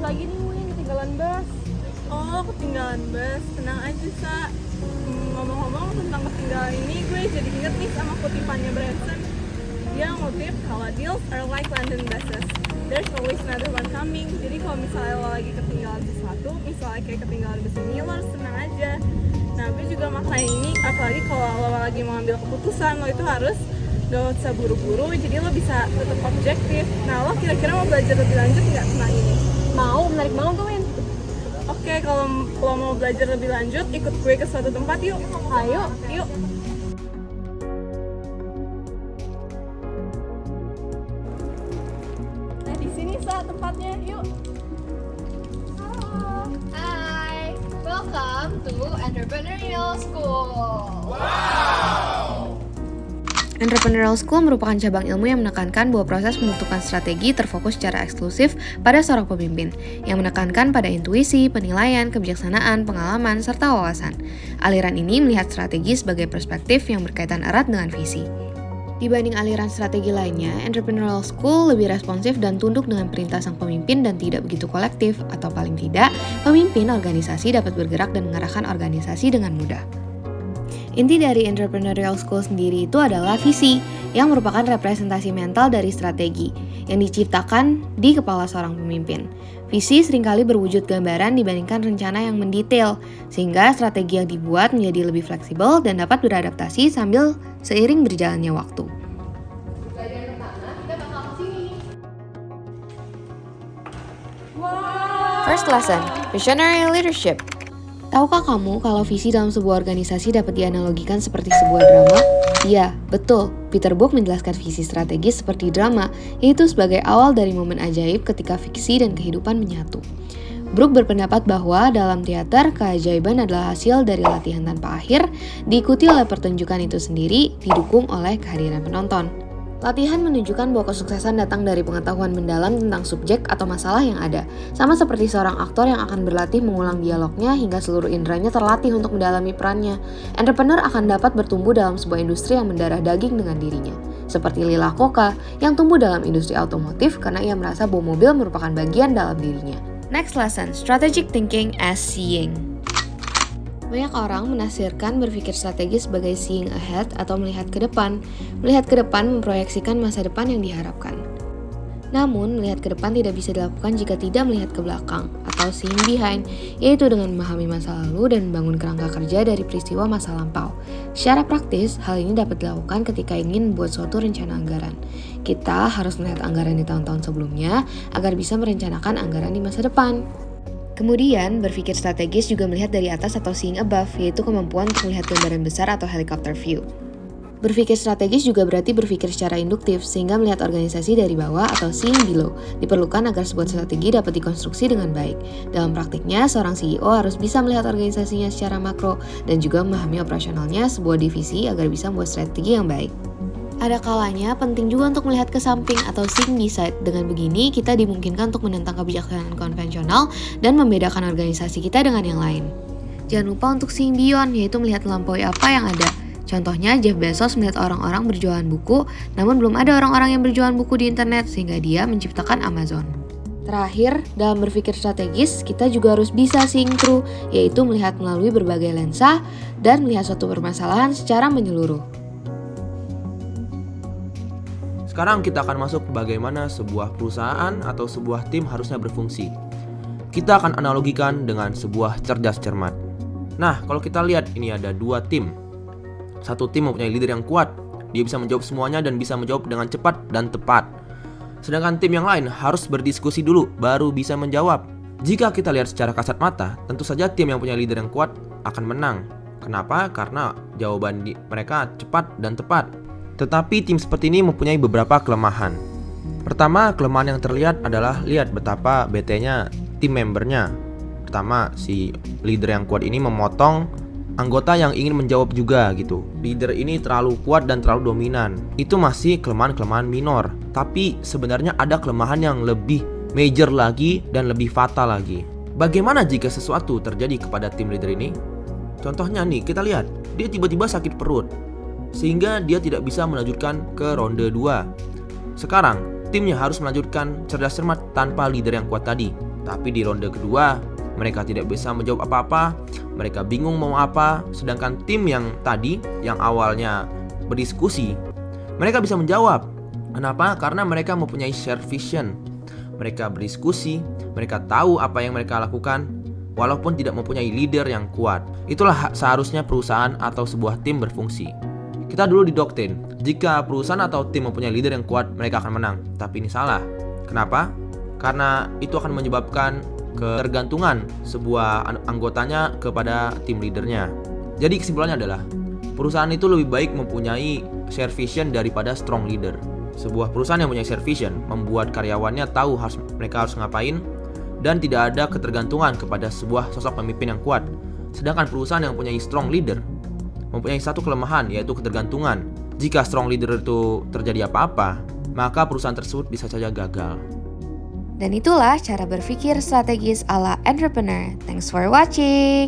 lagi nih Win, ketinggalan bus. Oh, ketinggalan bus. Tenang aja, Sa. Ngomong-ngomong tentang ketinggalan ini, gue jadi inget nih sama kutipannya Branson. Dia ngutip kalau deals are like London buses. There's always another one coming. Jadi kalau misalnya lo lagi ketinggalan sesuatu, misalnya kayak ketinggalan bus ini, lo harus tenang aja. Nah, gue juga maknain ini, apalagi kalau lo lagi mau ambil keputusan, lo itu harus gak usah buru-buru, jadi lo bisa tetap objektif. Nah, lo kira-kira mau belajar lebih lanjut nggak tentang ini? Mau, menarik banget tuh Win. Oke, kalau lo mau belajar lebih lanjut, ikut gue ke suatu tempat yuk. Ayo. Yuk. Nah, di sini Sa tempatnya, yuk. Hai, welcome to Entrepreneurial School. Entrepreneurial School merupakan cabang ilmu yang menekankan bahwa proses menentukan strategi terfokus secara eksklusif pada seorang pemimpin, yang menekankan pada intuisi, penilaian, kebijaksanaan, pengalaman, serta wawasan. Aliran ini melihat strategi sebagai perspektif yang berkaitan erat dengan visi. Dibanding aliran strategi lainnya, Entrepreneurial School lebih responsif dan tunduk dengan perintah sang pemimpin dan tidak begitu kolektif, atau paling tidak, pemimpin organisasi dapat bergerak dan mengarahkan organisasi dengan mudah. Inti dari Entrepreneurial School sendiri itu adalah visi, yang merupakan representasi mental dari strategi, yang diciptakan di kepala seorang pemimpin. Visi seringkali berwujud gambaran dibandingkan rencana yang mendetail, sehingga strategi yang dibuat menjadi lebih fleksibel dan dapat beradaptasi sambil seiring berjalannya waktu. Pelajaran pertama, kita bakal kesini. First lesson, Visionary Leadership. Tahukah kamu kalau visi dalam sebuah organisasi dapat dianalogikan seperti sebuah drama? Iya, betul. Peter Brook menjelaskan visi strategis seperti drama, yaitu sebagai awal dari momen ajaib ketika fiksi dan kehidupan menyatu. Brook berpendapat bahwa dalam teater, keajaiban adalah hasil dari latihan tanpa akhir, diikuti oleh pertunjukan itu sendiri, didukung oleh kehadiran penonton. Latihan menunjukkan bahwa kesuksesan datang dari pengetahuan mendalam tentang subjek atau masalah yang ada, sama seperti seorang aktor yang akan berlatih mengulang dialognya hingga seluruh inderanya terlatih untuk mendalami perannya. Entrepreneur akan dapat bertumbuh dalam sebuah industri yang mendarah daging dengan dirinya, seperti Lila Koka yang tumbuh dalam industri otomotif karena ia merasa bahwa mobil merupakan bagian dalam dirinya. Next lesson, Strategic Thinking as Seeing. Banyak orang menafsirkan berpikir strategis sebagai seeing ahead atau melihat ke depan. Melihat ke depan memproyeksikan masa depan yang diharapkan. Namun, melihat ke depan tidak bisa dilakukan jika tidak melihat ke belakang atau seeing behind, yaitu dengan memahami masa lalu dan membangun kerangka kerja dari peristiwa masa lampau. Secara praktis, hal ini dapat dilakukan ketika ingin membuat suatu rencana anggaran. Kita harus melihat anggaran di tahun-tahun sebelumnya agar bisa merencanakan anggaran di masa depan. Kemudian, berpikir strategis juga melihat dari atas atau seeing above, yaitu kemampuan untuk melihat gambaran besar atau helicopter view. Berpikir strategis juga berarti berpikir secara induktif, sehingga melihat organisasi dari bawah atau seeing below, diperlukan agar sebuah strategi dapat dikonstruksi dengan baik. Dalam praktiknya, seorang CEO harus bisa melihat organisasinya secara makro, dan juga memahami operasionalnya sebuah divisi agar bisa membuat strategi yang baik. Ada kalanya penting juga untuk melihat ke samping atau seeing beside. Dengan begini, kita dimungkinkan untuk menentang kebijaksanaan konvensional dan membedakan organisasi kita dengan yang lain. Jangan lupa untuk seeing beyond, yaitu melihat melampaui apa yang ada. Contohnya, Jeff Bezos melihat orang-orang berjualan buku, namun belum ada orang-orang yang berjualan buku di internet, sehingga dia menciptakan Amazon. Terakhir, dalam berpikir strategis, kita juga harus bisa seeing through, yaitu melihat melalui berbagai lensa dan melihat suatu permasalahan secara menyeluruh. Sekarang kita akan masuk bagaimana sebuah perusahaan atau sebuah tim harusnya berfungsi. Kita akan analogikan dengan sebuah cerdas cermat. Nah, kalau kita lihat ini ada dua tim. Satu tim mempunyai leader yang kuat. Dia bisa menjawab semuanya dan bisa menjawab dengan cepat dan tepat. Sedangkan tim yang lain harus berdiskusi dulu baru bisa menjawab. Jika kita lihat secara kasat mata, tentu saja tim yang punya leader yang kuat akan menang. Kenapa? Karena jawaban mereka cepat dan tepat. Tetapi tim seperti ini mempunyai beberapa kelemahan. Pertama, kelemahan yang terlihat adalah lihat betapa bete-nya tim membernya. Pertama, si leader yang kuat ini memotong anggota yang ingin menjawab juga gitu. Leader ini terlalu kuat dan terlalu dominan. Itu masih kelemahan-kelemahan minor. Tapi sebenarnya ada kelemahan yang lebih major lagi dan lebih fatal lagi. Bagaimana jika sesuatu terjadi kepada tim leader ini? Contohnya nih, kita lihat, dia tiba-tiba sakit perut, sehingga dia tidak bisa melanjutkan ke ronde 2. Sekarang, timnya harus melanjutkan cerdas cermat tanpa leader yang kuat tadi. Tapi di ronde kedua, mereka tidak bisa menjawab apa-apa. Mereka bingung mau apa. Sedangkan tim yang tadi, yang awalnya berdiskusi, mereka bisa menjawab. Kenapa? Karena mereka mempunyai share vision. Mereka berdiskusi, mereka tahu apa yang mereka lakukan, walaupun tidak mempunyai leader yang kuat. Itulah seharusnya perusahaan atau sebuah tim berfungsi. Kita dulu didoktrin, jika perusahaan atau tim mempunyai leader yang kuat, mereka akan menang. Tapi ini salah. Kenapa? Karena itu akan menyebabkan ketergantungan sebuah anggotanya kepada tim leadernya. Jadi kesimpulannya adalah, perusahaan itu lebih baik mempunyai share vision daripada strong leader. Sebuah perusahaan yang punya share vision membuat karyawannya tahu mereka harus ngapain dan tidak ada ketergantungan kepada sebuah sosok pemimpin yang kuat. Sedangkan perusahaan yang mempunyai strong leader mempunyai satu kelemahan, yaitu ketergantungan. Jika strong leader itu terjadi apa-apa, maka perusahaan tersebut bisa saja gagal. Dan itulah cara berpikir strategis ala entrepreneur. Thanks for watching.